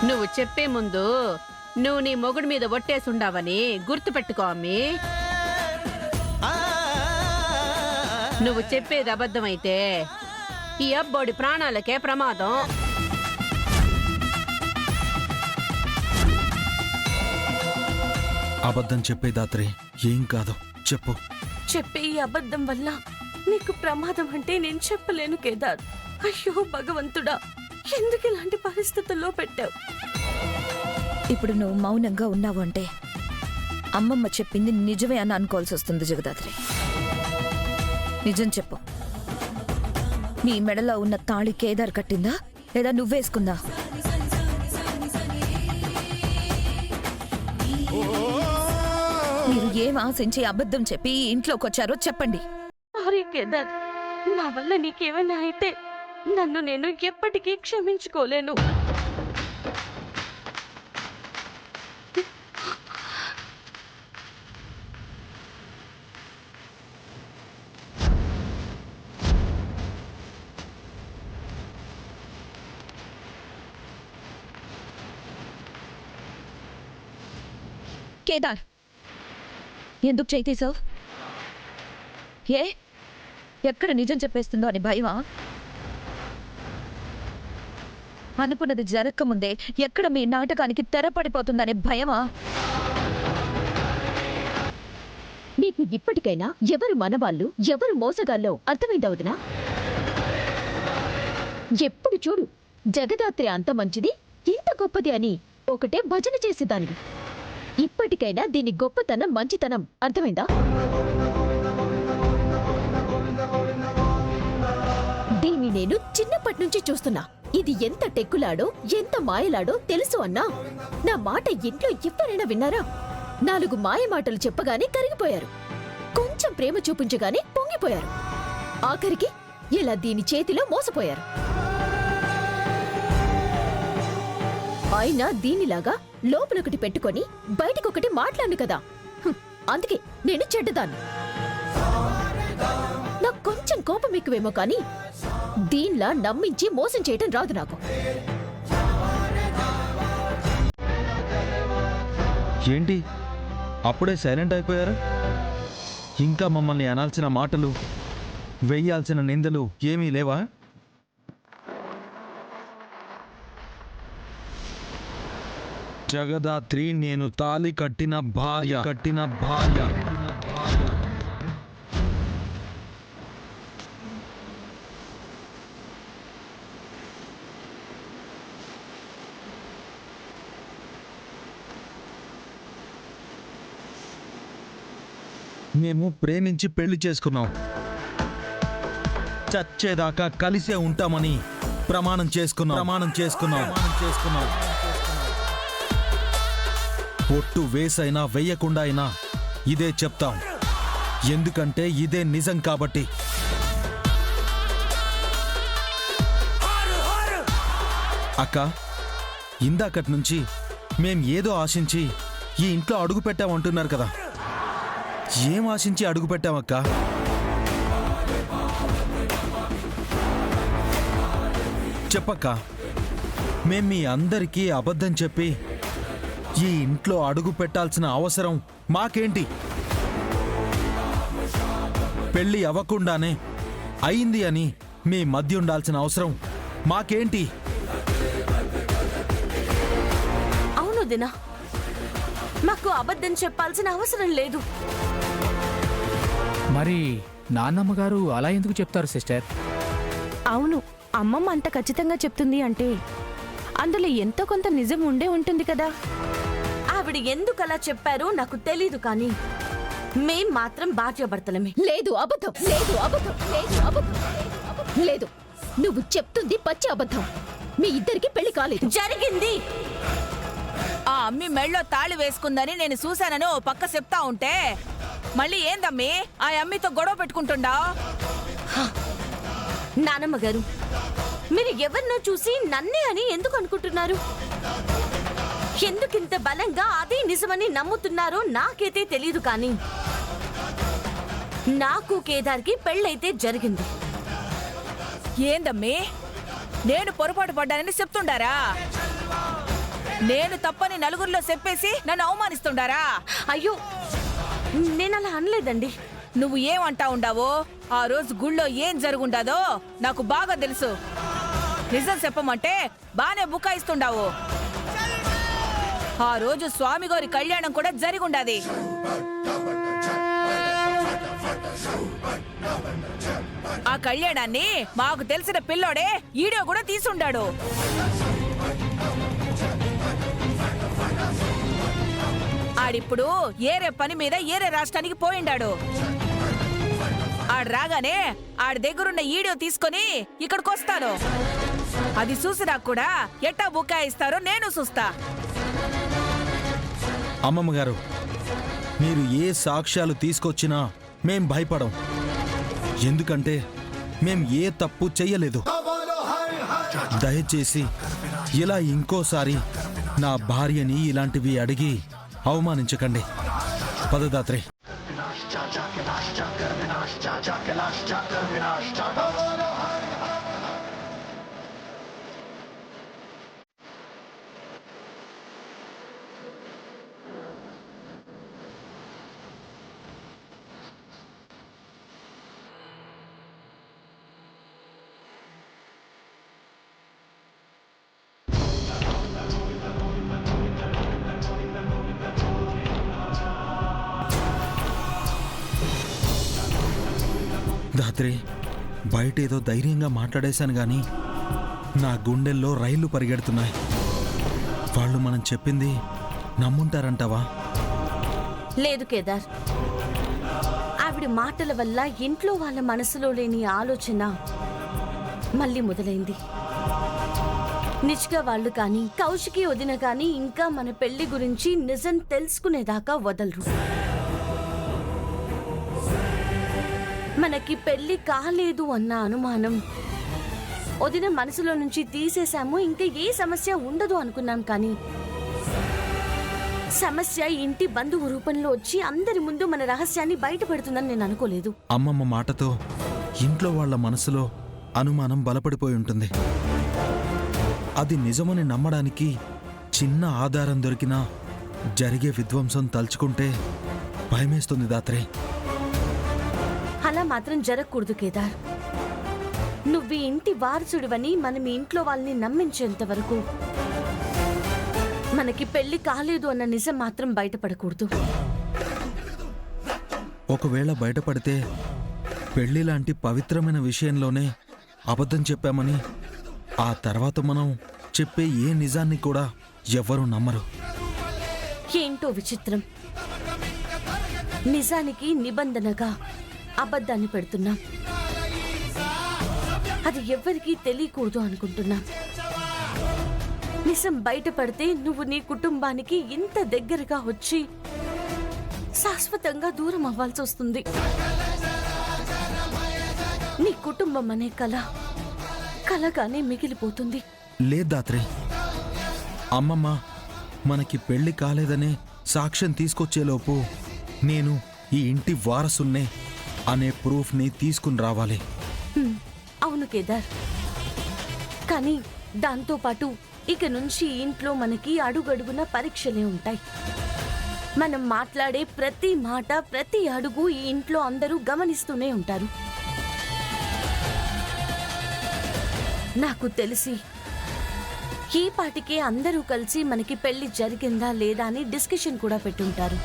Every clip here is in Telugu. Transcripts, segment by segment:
నువ్వు చెప్పే ముందు నువ్వు నీ మొగుడి మీద ఒట్టేసుండావని గుర్తుపెట్టుకో అమ్మి. నువ్వు చెప్పేది అబద్ధమైతే ఈ అబ్బోడి ప్రాణాలకే ప్రమాదం. అబద్ధం చెప్పే దాత్రి ఏం కాదు చెప్పు. చెప్పే ఈ అబద్ధం వల్ల నీకు ప్రమాదం అంటే నేను చెప్పలేను కేదార్. అయ్యో భగవంతుడా, ఎందుకు ఇలాంటి పరిస్థితుల్లో పెట్టావు? ఇప్పుడు నువ్వు మౌనంగా ఉన్నావు అంటే అమ్మమ్మ చెప్పింది నిజమే అని అనుకోవాల్సి వస్తుంది జగదాత్రి. నిజం చెప్పు, నీ మెడలో ఉన్న తాళి కేదార్ కట్టిందా లేదా నువ్వేసుకుందా? మీరు ఏం ఆశించి అబద్ధం చెప్పి ఇంట్లోకి వచ్చారో చెప్పండి. సారీ కేదార్, నా వల్ల నీకేమైనా అయితే నన్ను నేను ఎప్పటికీ క్షమించుకోలేను. కేదార్, ఎందుకు చేయి తీసావు? ఏ ఎక్కడ నిజం చెప్పేస్తుందో అని భయమా? అనుకున్నది జరగకముందే ఎక్కడ మీ నాటకానికి తెరపడిపోతుందనే భయమా? నీకు ఇప్పటికైనా ఎవరు మనవాళ్ళు ఎవరు మోసగాల్లో అర్థమైందవుతున్నా? ఎప్పుడు చూడు జగదాత్రి అంత మంచిది ఇంత గొప్పది అని ఒకటే భజన చేసేదాన్ని. ఇప్పటికైనా దీని గొప్పతనం మంచితనం అర్థమైందా? దీన్ని నేను చిన్నప్పటి నుంచి చూస్తున్నా. ఇది ఎంత టెక్కులాడో ఎంత మాయలాడో తెలుసు అన్నా. నా మాట ఇంట్లో ఎవరైనా విన్నారా? 4 మాయ మాటలు చెప్పగానే కరిగిపోయారు, కొంచెం ప్రేమ చూపించగానే పొంగిపోయారు, ఆఖరికి ఇలా దీని చేతిలో మోసపోయారు. అయినా దీనిలాగా లోపలొకటి పెట్టుకొని బయటకొకటి మాట్లాడు కదా. అందుకే నేను చెడ్డదాన్ని. నాకు కొంచెం కోపం ఎక్కువేమో కానీ దీనిలా నమ్మించి మోసం చేయటం రాదు నాకు. ఏంటి అప్పుడే సైలెంట్ అయిపోయారు? ఇంకా మమ్మల్ని అనాల్సిన మాటలు వెయ్యాల్సిన నిందలు ఏమీ లేవా? జగదాత్రి నేను తాళి కట్టిన భార్య. మేము ప్రేమించి పెళ్లి చేసుకున్నాం. చచ్చేదాకా కలిసే ఉంటామని ప్రమాణం చేసుకున్నాం. ఒట్టు వేసైనా వెయ్యకుండా అయినా ఇదే చెప్తాం, ఎందుకంటే ఇదే నిజం కాబట్టి. అక్క, ఇందాకటి నుంచి మేం ఏదో ఆశించి ఈ ఇంట్లో అడుగు పెట్టామంటున్నారు కదా, ఏం ఆశించి అడుగు పెట్టామక్క? చెప్పక్క. మేం మీ అందరికీ అబద్ధం చెప్పి ఈ ఇంట్లో అడుగు పెట్టాల్సిన అవసరం మాకేంటి? పెళ్లి అవ్వకుండానే అయింది అని మీ మధ్య ఉండాల్సిన అవసరం మాకేంటి? అవును దినా, మాకు అబద్ధం చెప్పాల్సిన అవసరం లేదు. మరి నాన్నమ్మగారు అలా ఎందుకు చెప్తారు సిస్టర్? అవును, అమ్మమ్మ అంత ఖచ్చితంగా చెప్తుంది అంటే అందులో ఎంతో కొంత నిజం ఉండే ఉంటుంది కదా. ఆవిడ ఎందుకు అలా చెప్పారో నాకు తెలీదు, కానీ మేం మాత్రం భార్యాభర్తలమే. లేదు అబద్ధం, లేదు. నువ్వు చెప్తుంది పచ్చి అబద్ధం. మీ ఇద్దరికి పెళ్లి కాలేదు. జరిగింది. ఆ అమ్మి మెళ్ళో తాళి వేసుకుందని నేను చూశానని ఓ పక్క చెప్తా ఉంటే మళ్ళీ ఏందమ్మి ఆ అమ్మితో గొడవ పెట్టుకుంటుండా? నానమ్మ గారు, మీరు ఎవరినో చూసి నన్నే అని ఎందుకు అనుకుంటున్నారు? ఎందుకింత బలంగా అదే నిజమని నమ్ముతున్నారో నాకైతే తెలీదు, కానీ నాకు కేదార్కి పెళ్ళైతే జరిగింది. ఏందమ్మి నేను పొరపాటు పడ్డానని చెప్తుండారా? నేను తప్పని నలుగురిలో చెప్పేసి నన్ను అవమానిస్తుండారా? అయ్యో నేనలా అనలేదండి. నువ్వు ఏమంటా ఉండావో ఆ రోజు గుళ్ళో ఏం జరుగుండాదో నాకు బాగా తెలుసు. నిజం చెప్పమంటే బానే బుకాయిస్తుండావు. ఆ రోజు స్వామిగారి కళ్యాణం కూడా జరిగుండాది. ఆ కళ్యాణాన్ని మాకు తెలిసిన పిల్లోడే ఈడియో కూడా తీసుండాడు. ఆడిప్పుడు ఏరే పని మీద ఏరే రాష్ట్రానికి పోయిండాడు. ఆడు రాగానే ఆడి దగ్గరున్న ఈడియో తీసుకొని ఇక్కడికొస్తాను. అది చూసినా కూడా ఎట్టా బుకాయిస్తారో నేను చూస్తా. అమ్మమ్మ గారు, మీరు ఏ సాక్ష్యాలు తీసుకొచ్చినా మేం భయపడం. ఎందుకంటే మేం ఏ తప్పు చెయ్యలేదు. దయచేసి ఇలా ఇంకోసారి నా భార్యని ఇలాంటివి అడిగి అవమానించకండి. పదదాత్రి. దాత్రి, బయట ఏదో ధైర్యంగా మాట్లాడేశాను గాని నా గుండెల్లో రైళ్లు పరిగెడుతున్నాయి. వాళ్ళు మనం చెప్పింది నమ్ముంటారంటావా? లేదు కేదార్, ఆవిడ మాటల వల్ల ఇంట్లో వాళ్ళ మనసులో లేని ఆలోచన మళ్ళీ మొదలైంది. నిజంగా వాళ్ళు కానీ కౌశికి వదిన కానీ ఇంకా మన పెళ్లి గురించి నిజం తెలుసుకునేదాకా వదలరు. మనకి పెళ్లి కాలేదు అన్న అనుమానం వదిన మనసులో నుంచి తీసేశాము. ఇంకా ఏ సమస్య ఉండదు అనుకున్నాం, కానీ సమస్య ఇంటి బంధువు రూపంలో వచ్చి అందరి ముందు మన రహస్యాన్ని బయటపెడుతుందని నేను అనుకోలేదు. అమ్మమ్మ మాటతో ఇంట్లో వాళ్ళ మనసులో అనుమానం బలపడిపోయి ఉంటుంది. అది నిజమని నమ్మడానికి చిన్న ఆధారం దొరికినా జరిగే విధ్వంసం తలుచుకుంటే భయమేస్తుంది దాత్రే. అలా మాత్రం జరగకూడదు కేదార్. నువ్వు ఇంటి వారసుడివని మనం ఇంట్లో వాళ్ళని నమ్మించేంత వరకు మనకి పెళ్లి కాలేదు అన్న నిజం మాత్రం బయటపడకూడదు. ఒకవేళ బయటపడితే పెళ్లి లాంటి పవిత్రమైన విషయంలోనే అబద్ధం చెప్పామని ఆ తర్వాత మనం చెప్పే ఏ నిజాన్ని కూడా ఎవ్వరూ నమ్మరు. ఏంటో విచిత్రం, నిజానికి నిబంధనగా అబద్ధాన్ని పెడుతున్నాం. అది ఎవ్వరికీ తెలియకూడదు అనుకుంటున్నాం. నిజం బయటపడితే నువ్వు నీ కుటుంబానికి ఇంత దగ్గరగా వచ్చి శాశ్వతంగా దూరం అవ్వాల్సి వస్తుంది. నీ కుటుంబం అనే కలగానే మిగిలిపోతుంది. లేదాత్రే, అమ్మమ్మ మనకి పెళ్లి కాలేదనే సాక్ష్యం తీసుకొచ్చేలోపు నేను ఈ ఇంటి వారసున్నే అనే ప్రూఫ్ని తీసుకుని రావాలి. అవును కేదార్, కానీ దాంతోపాటు ఇక నుంచి ఇంట్లో మనకి అడుగడుగున పరీక్షలే ఉంటాయి. మనం మాట్లాడే ప్రతి మాట ప్రతి అడుగు ఈ ఇంట్లో అందరూ గమనిస్తూనే ఉంటారు. నాకు తెలిసి ఈ పాటికే అందరూ కలిసి మనకి పెళ్లి జరిగిందా లేదా అని డిస్కషన్ కూడా పెట్టుంటారు.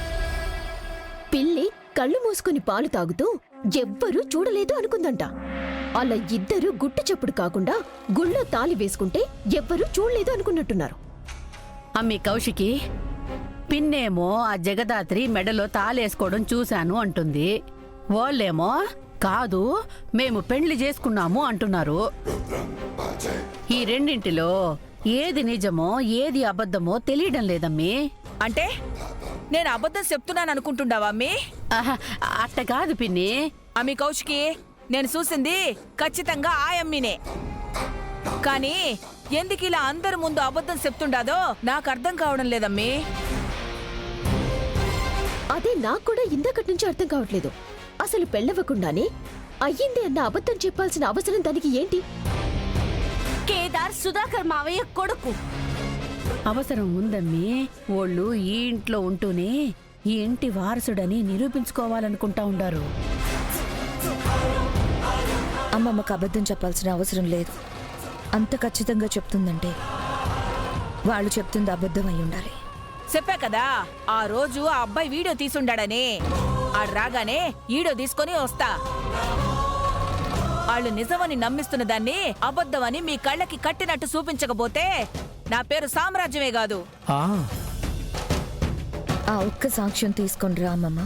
పిల్లి కళ్ళు మూసుకుని పాలు తాగుతూ ఎవ్వరూ చూడలేదు అనుకుందంట. అలా ఇద్దరు గుట్టు చప్పుడు కాకుండా గుళ్ళో తాళి వేసుకుంటే ఎవ్వరూ చూడలేదు అనుకున్నట్టున్నారు. అమ్మి కౌశికి, పిన్నేమో ఆ జగదాత్రి మెడలో తాళేసుకోవడం చూశాను అంటుంది. వాళ్ళేమో కాదు మేము పెళ్లి చేసుకున్నాము అంటున్నారు. ఈ రెండింటిలో ఏది నిజమో ఏది అబద్ధమో తెలియడం లేదమ్మీ. అంటే నేను అబద్ధం చెప్తున్నాను అనుకుంటుండావా అమ్మీ? ఆహా, అట్ట కాదు పిన్ని. అమ్మి కౌశికి, నేను చూసింది ఖచ్చితంగా ఆ అమ్మీనే. కానీ ఎందుకు ఇలా అందరి ముందు అబద్ధం చెప్తుండాదో నాకు అర్థం కావడం లేదమ్మీ. అదే నాకు కూడా ఇందాకటి నుంచి అర్థం కావట్లేదు. అసలు పెళ్ళవకుండానే అయ్యింది అన్న అబద్ధం చెప్పాల్సిన అవసరం దానికి ఏంటి? కేదార్ సుధాకర్ మావయ్య కొడుకు. అవసరం ఉందమ్మీ. వాళ్ళు ఈ ఇంట్లో ఉంటూనే ఈ ఇంటి వారసుడని నిరూపించుకోవాలనుకుంటా ఉండారు. అమ్మమ్మకు అబద్ధం చెప్పాల్సిన అవసరం లేదు. అంత ఖచ్చితంగా చెప్తుందంటే వాళ్ళు చెప్తుంది అబద్ధం అయి ఉండాలి. చెప్పా కదా ఆ రోజు ఆ అబ్బాయి వీడియో తీసుండాడని. ఆడు రాగానే వీడియో తీసుకొని వస్తా. వాళ్ళు నిజమని నమ్మిస్తున్న దాన్ని అబద్ధమని మీ కళ్ళకి కట్టినట్టు చూపించకపోతే నా పేరు సామ్రాజ్యమే కాదు. ఆ ఒక్క సాక్ష్యం తీసుకొని రా అమ్మమ్మ.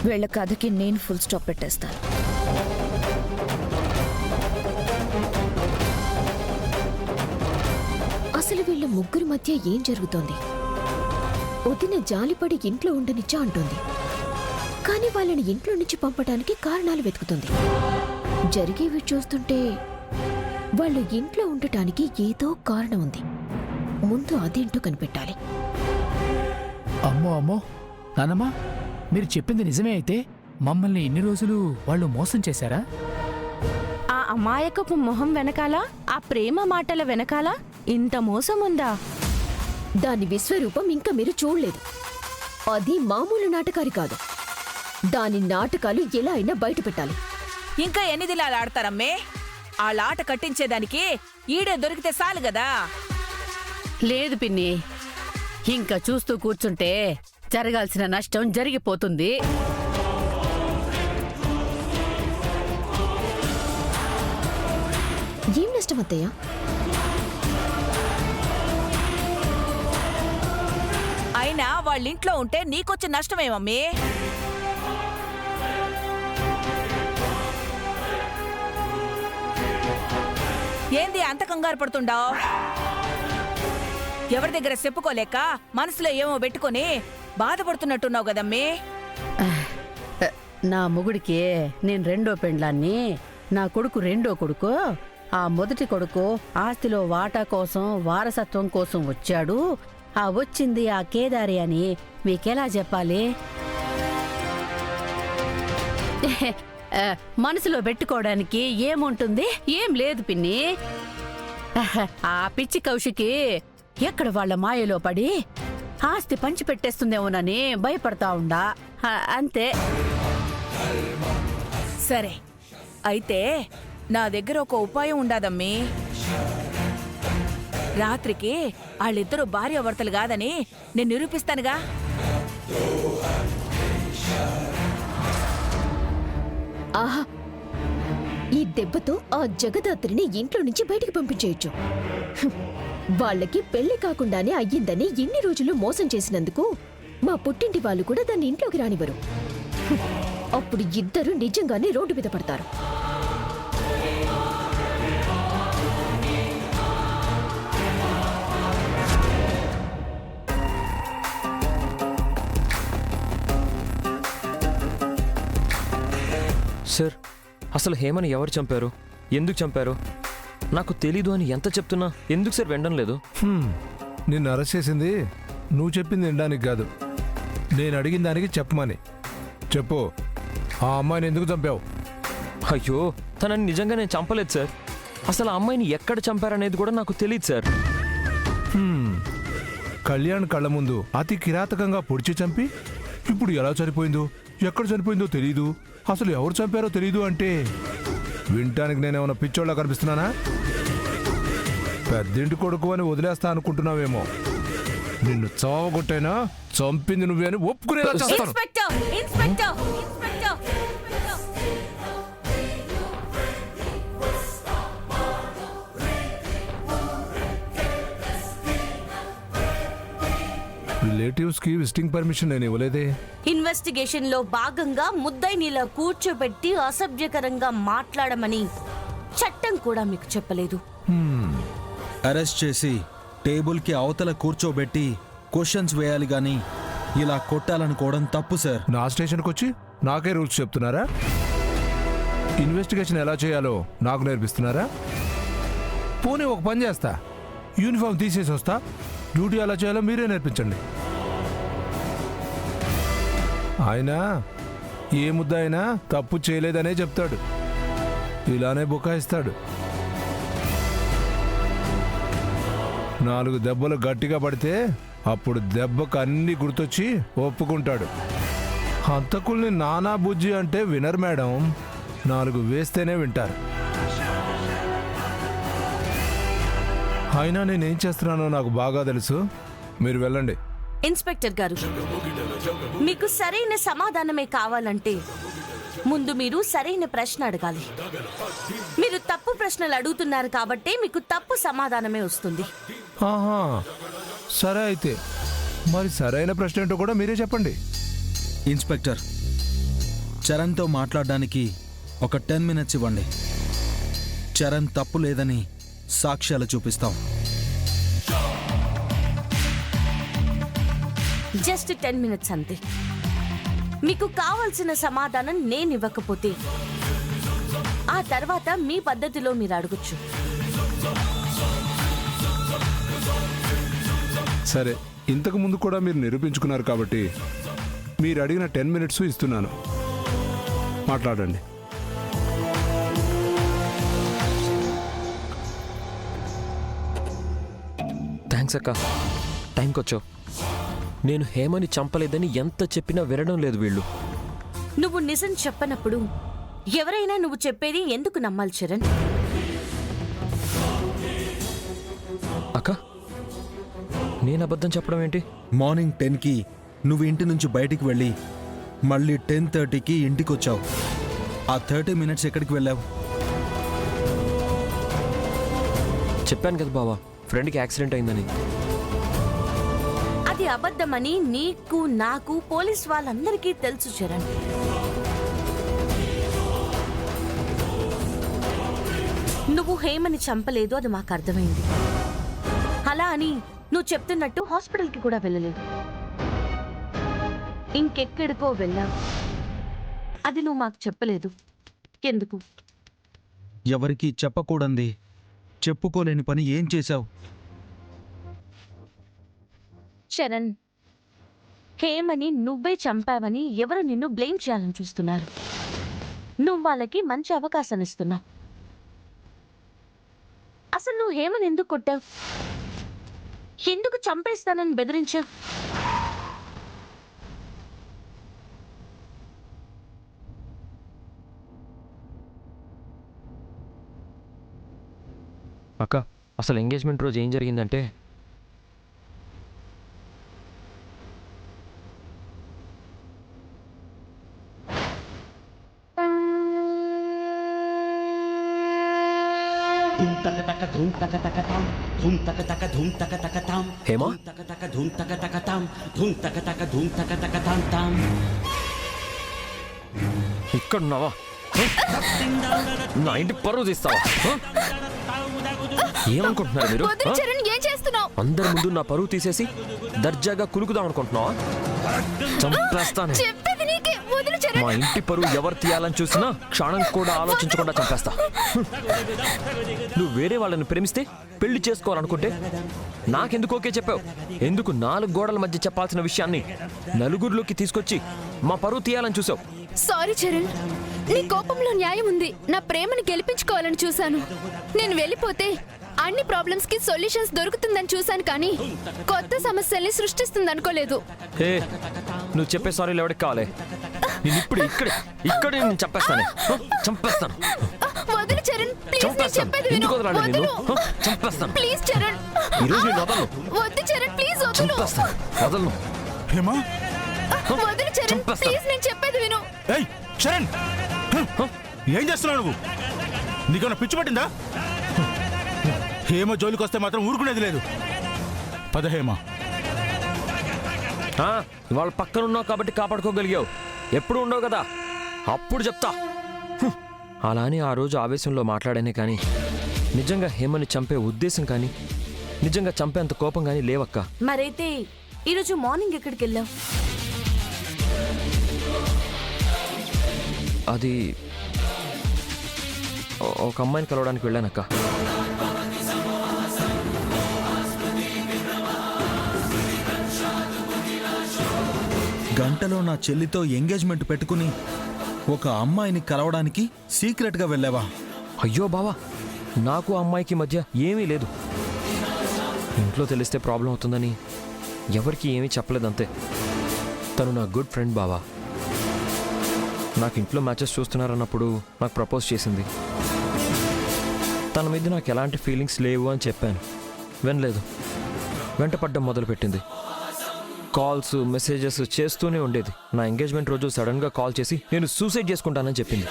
వీళ్ళ కథకి నేను ఫుల్ స్టాప్ పెట్టేస్తాను. అసలు వీళ్ళ ముగ్గురి మధ్య ఏం జరుగుతోంది? వదిన జాలిపడి ఇంట్లో ఉండనిచ్చా అంటోంది, కానీ వాళ్ళని ఇంట్లో నుంచి పంపడానికి కారణాలు వెతుకుతుంది. జరిగేవి చూస్తుంటే వాళ్ళు ఇంట్లో ఉండటానికి ఏదో కారణం ఉంది. ముందు అదేంటో కనిపెట్టాలి. అమ్మో అమ్మో, నానమ్మ మీరు చెప్పింది నిజమే అయితే మమ్మల్ని ఇన్ని రోజులు వాళ్ళు మోసం చేశారా? ఆ అమాయకపు మొహం వెనకాల, ఆ ప్రేమ మాటల వెనకాల ఇంత మోసం ఉందా? దాని విశ్వరూపం ఇంకా మీరు చూడలేదు. అది మామూలు నాటకారి కాదు. దాని నాటకాలు ఎలా అయినా బయట పెట్టాలి. ఇంకా ఎన్ని దినాలు ఆడతారమ్మే? ఆ లాట కట్టించేదానికి ఈడే దొరికితే చాలు కదా. లేదు పిన్ని, ఇంకా చూస్తూ కూర్చుంటే జరగాల్సిన నష్టం జరిగిపోతుంది. ఏం నష్టం అత్తయ్య? అయినా వాళ్ళింట్లో ఉంటే నీకొచ్చే నష్టమేమమ్మీ? ఏంది అంత కంగారు పడుతుండావు? ఎవరి దగ్గర చెప్పుకోలేక మనసులో ఏమో పెట్టుకొని బాధపడుతున్నట్టున్నావు కదమ్మీ. నా మొగుడికి నేను రెండో పెండ్లాన్ని, నా కొడుకు రెండో కొడుకు. ఆ మొదటి కొడుకు ఆస్తిలో వాటా కోసం, వారసత్వం కోసం వచ్చాడు. ఆ వచ్చింది ఆ కేదారి అని మీకెలా చెప్పాలి? మనసులో పెట్టుకోవడానికి ఏముంటుంది? ఏం లేదు పిన్ని. ఆ పిచ్చి కౌశికి ఎక్కడ వాళ్ళ మాయలో పడి ఆస్తి పంచి పెట్టేస్తుందేమోనని భయపడతా ఉండా, అంతే. సరే, అయితే నా దగ్గర ఒక ఉపాయం ఉండాదమ్మీ. రాత్రికి వాళ్ళిద్దరూ భార్యాభర్తలు కాదని నేను నిరూపిస్తానుగా. ఆహా, ఈ దెబ్బతో ఆ జగదాత్రిని ఇంట్లో నుంచి బయటికి పంపించేయచ్చు. వాళ్ళకి పెళ్లి కాకుండానే అయ్యిందని ఇన్ని రోజులు మోసం చేసినందుకు మా పుట్టింటి వాళ్ళు కూడా దాన్ని ఇంట్లోకి రానివ్వరు. అప్పుడు ఇద్దరు నిజంగానే రోడ్డు మీద పడతారు. సార్, అసలు హేమని ఎవరు చంపారు, ఎందుకు చంపారు నాకు తెలీదు అని ఎంత చెప్తున్నా ఎందుకు సార్ వినడం లేదు? నిన్ను అరెస్ట్ చేసింది నువ్వు చెప్పింది వినడానికి కాదు, నేను అడిగిన దానికి చెప్పమని. చెప్పు, ఆ అమ్మాయిని ఎందుకు చంపావు? అయ్యో, తనని నిజంగా నేను చంపలేదు సార్. అసలు ఆ అమ్మాయిని ఎక్కడ చంపారనేది కూడా నాకు తెలియదు సార్. కళ్యాణ్ కళ్ళ ముందు అతి కిరాతకంగా పొడిచి చంపి ఇప్పుడు ఎలా చనిపోయిందో, ఎక్కడ చనిపోయిందో తెలీదు, అసలు ఎవరు చంపారో తెలీదు అంటే వినటానికి నేనేమన్నా పిచ్చోళ్ళ కనిపిస్తున్నానా? పెద్దింటి కొడుకు అని వదిలేస్తా అనుకుంటున్నావేమో. నిన్ను చావగొట్టైనా చంపింది నువ్వే అని ఒప్పుకునేలా చేస్తాను. Inspector, inspector, inspector. రిలేటివ్స్ కి విజిటింగ్ పర్మిషన్ నేను ఇవ్వలేదే. ఇన్వెస్టిగేషన్ లో భాగంగా ముద్దాయినిలా కూర్చోబెట్టి అసభ్యకరంగా మాట్లాడమని చట్టం కూడా మీకు చెప్పలేదు. అరెస్ట్ చేసి టేబుల్కి అవతల కూర్చోబెట్టి క్వశ్చన్స్ వేయాలి గాని ఇలా కొట్టాలనుకోవడం తప్పు సార్. నా స్టేషన్కి వచ్చి నాకే రూల్స్ చెప్తున్నారా? ఇన్వెస్టిగేషన్ ఎలా చేయాలో నాకు నేర్పిస్తున్నారా? పోనీ ఒక పని చేస్తా, యూనిఫామ్ తీసేసి వస్తా, డ్యూటీ ఎలా చేయాలో మీరే నేర్పించండి. ఆయన ఏ ముద్ద అయినా తప్పు చేయలేదనే చెప్తాడు, ఇలానే బుకాయిస్తాడు. 4 దెబ్బలు గట్టిగా పడితే అప్పుడు దెబ్బకు అన్ని గుర్తొచ్చి ఒప్పుకుంటాడు. హంతకుల్ని నానా బుజ్జి అంటే వినరు మేడం, 4 వేస్తేనే వింటారు. అయినా నేనేం చేస్తున్నానో నాకు బాగా తెలుసు. మీరు వెళ్ళండి. ఇన్స్పెక్టర్ గారు, మీకు సరైన సమాధానమే కావాలంటే ముందు మీరు సరైన ప్రశ్న అడగాలి. మీరు తప్పు ప్రశ్నలు అడుగుతున్నారు కాబట్టి మీకు తప్పు సమాధానమే వస్తుంది. ఆహా, సరే అయితే మరి సరైన ప్రశ్న ఏంటో కూడా మీరే చెప్పండి. ఇన్స్పెక్టర్, చరణ్తో మాట్లాడడానికి ఒక 10 మినిట్స్ ఇవ్వండి. చరణ్ తప్పు లేదని సాక్ష్యాలు చూపిస్తాం. జస్ట్ 10 మినిట్స్ అంతే. మీకు కావాల్సిన సమాధానం నేను ఇవ్వకపోతే ఆ తర్వాత మీ పద్ధతిలో మీరు అడగొచ్చు. సరే, ఇంతకు ముందు కూడా మీరు నిరూపించుకున్నారు కాబట్టి మీరు అడిగిన 10 మినిట్స్ ఇస్తున్నాను. మాట్లాడండి. థ్యాంక్స్ అక్క, టైంకి వచ్చావు. నేను హేమని చంపలేదని ఎంత చెప్పినా వినడం లేదు వీళ్ళు. నువ్వు నిజం చెప్పనప్పుడు ఎవరైనా నువ్వు చెప్పేది ఎందుకు నమ్మాలి చరణ్? అక్క, నేను అబద్ధం చెప్పడం ఏంటి? మార్నింగ్ 10కి నువ్వు ఇంటి నుంచి బయటికి వెళ్ళి మళ్ళీ 10:30కి ఇంటికి వచ్చావు. ఆ 30 మినిట్స్ ఎక్కడికి వెళ్ళావు? చెప్పాను కదా బావా, ఫ్రెండ్కి యాక్సిడెంట్ అయిందని. అది అబద్ధమని నీకు నాకు పోలీస్ వాళ్ళందరికీ తెలుసు చరణ్. నువ్వు హేమని చంపలేదు, అది మాకు అర్థమైంది. అలా అని నువ్వు చెప్తున్నట్టు హాస్పిటల్కి కూడా వెళ్ళలేదు, ఇంకెక్కడికో వెళ్ళావు. అది నువ్వు మాకు చెప్పలేదు. ఎందుకు? ఎవరికి చెప్పకూడంది చెప్పుకోలేని పని ఏం చేశావు? చరణ్, హేమని నువ్వే చంపావని ఎవరు నిన్ను బ్లేమ్ చేయాలని చూస్తున్నారు. నువ్వు వాళ్ళకి మంచి అవకాశాన్ని ఇస్తున్నావు. అసలు నువ్వు హేమని ఎందుకు కొట్టావు? ఎందుకు చంపేస్తానని బెదిరించావు? అక్క, అసలు ఎంగేజ్మెంట్ రోజు ఏం జరిగిందంటే, హేమా ఇక్కడున్నావా? నా ఇంటి పరువు తీస్తావా? ఏమనుకుంటున్నారు మీరు? అందరి ముందు నా పరువు తీసేసి దర్జాగా కులుకుదాం అనుకుంటున్నావా? చంపేస్తాను. మా ఇంటి పరువు ఎవరు తీయాలని చూసినా క్షణం కూడా ఆలోచించకుండా చంపేస్తా. నువ్వు వేరే వాళ్ళని ప్రేమిస్తే పెళ్లి చేసుకోవాలనుకుంటే నాకెందుకు ఓకే చెప్పావు? ఎందుకు 4 గోడల మధ్య చెప్పాల్సిన విషయాన్ని నలుగురిలోకి తీసుకొచ్చి మా పరువు తీయాలని చూసావు? సారీ చరణ్, నీ కోపంలో న్యాయం ఉంది. నా ప్రేమని గెలిపించుకోవాలని చూశాను. నేను వెళ్ళిపోతే అన్ని ప్రాబ్లమ్స్ కి సొల్యూషన్స్ దొరుకుతుందని చూశాను, కానీ కొత్త సమస్యల్ని సృష్టిస్తుంది అనుకోలేదు. హే, నువ్వు చెప్పే సారీలు ఎవరికి కావాలి? నేను ఇప్పుడు ఇక్కడే నేను చంపేస్తాను. చంపేస్తాను. వదులు చరణ్, ప్లీజ్. నేను చెప్పేది విను. ఎందుకు వదలాలి నిన్ను? వదులు. చంపేస్తాను. ప్లీజ్ చరణ్. ఈరోజు నేను వదలను. వద్దు చరణ్, ప్లీజ్ వదులు. చంపేస్తాను. వదలను. హేమా, వదులు చరణ్, చంపేస్తా. ప్లీజ్. నేను చెప్పేది విను. ఏయ్ చరణ్, ఏం చేస్తున్నావు నువ్వు? నీకన్నా పిచ్చి పట్టిందా? హేమ జోలికి వస్తే మాత్రం ఊరుకునేది లేదు. పద హేమ. వాళ్ళ పక్కన ఉన్నావు కాబట్టి కాపాడుకోగలిగావు. ఎప్పుడు ఉండవు కదా, అప్పుడు చెప్తా. అలా అని ఆ రోజు ఆవేశంలో మాట్లాడానే కానీ నిజంగా హేమని చంపే ఉద్దేశం కానీ నిజంగా చంపేంత కోపం కానీ లేవక్క. మరైతే ఈరోజు మార్నింగ్ ఎక్కడికి వెళ్ళావు? అది ఒక అమ్మాయిని కలవడానికి వెళ్ళానక్క. గంటలో నా చెల్లితో ఎంగేజ్మెంట్ పెట్టుకుని ఒక అమ్మాయిని కలవడానికి సీక్రెట్గా వెళ్ళావా? అయ్యో బావా, నాకు అమ్మాయికి మధ్య ఏమీ లేదు. ఇంట్లో తెలిస్తే ప్రాబ్లం అవుతుందని ఎవరికి ఏమీ చెప్పలేదంతే. తను నా గుడ్ ఫ్రెండ్ బావా. నాకు ఇంట్లో మ్యాచెస్ చూస్తున్నారన్నప్పుడు నాకు ప్రపోజ్ చేసింది. తన మీద నాకు ఎలాంటి ఫీలింగ్స్ లేవు అని చెప్పాను. వినలేదు. వెంటపడ్డం మొదలుపెట్టింది. కాల్స్ మెసేజెస్ చేస్తూనే ఉండేది. నా ఎంగేజ్మెంట్ రోజు సడన్గా కాల్ చేసి నేను సూసైడ్ చేసుకుంటానని చెప్పింది.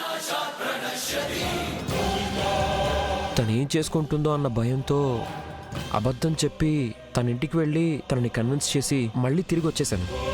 తను ఏం చేసుకుంటుందో అన్న భయంతో అబద్ధం చెప్పి తన ఇంటికి వెళ్ళి తనని కన్విన్స్ చేసి మళ్ళీ తిరిగి వచ్చేసాను.